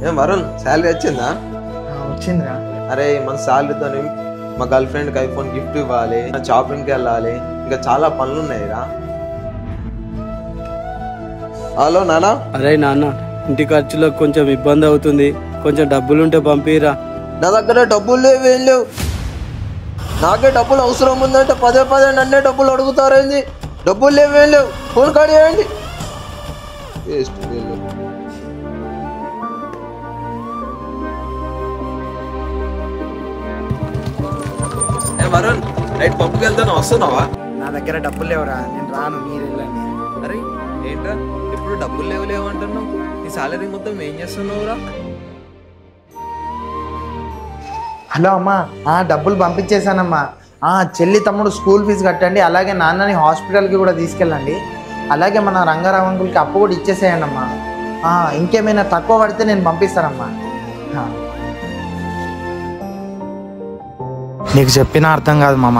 ఏం వరుణ్ శాలరీ వచ్చిందా? వచ్చిందిరా. అరే మన శాలరీతో మా గర్ల్ ఫ్రెండ్కి ఐఫోన్ గిఫ్ట్ ఇవ్వాలి, షాపింగ్కి వెళ్ళాలి, ఇంకా చాలా పనులు ఉన్నాయిరా. హలో నాన్న. అరే నాన్న, ఇంటి ఖర్చులకు కొంచెం ఇబ్బంది అవుతుంది, కొంచెం డబ్బులుంటే పంపిరా. నా దగ్గర డబ్బులు లేవు, ఏం లేవు. నాకే డబ్బులు అవసరం ఉందంటే పదే పదే నన్నే డబ్బులు అడుగుతారేంది? డబ్బులు లేవు, ఏం లేవు. ఫోన్ కార్డు చేయండి. వరుణ్ నైట్ పప్పుకి వెళ్తాను, వస్తున్నావా? నా దగ్గర డబ్బులు లేవురా, నేను రాను, మీరు వెళ్ళండి. అరే ఏంట్రా ఇప్పుడు డబ్బులు లేవు అంటున్నావు? నీ సాలరీ మొత్తం ఏం చేస్తున్నావురా? హలో అమ్మా, డబ్బులు పంపించేశానమ్మా. చెల్లి తమ్ముడు స్కూల్ ఫీజు కట్టండి, అలాగే నాన్నని హాస్పిటల్కి కూడా తీసుకెళ్ళండి, అలాగే మన రంగారావు అంకుల్కి అప్పు కూడా ఇచ్చేసేయండి అమ్మా. ఇంకేమైనా తక్కువ పడితే నేను పంపిస్తానమ్మా. నీకు చెప్పినా అర్థం కాదు మామ.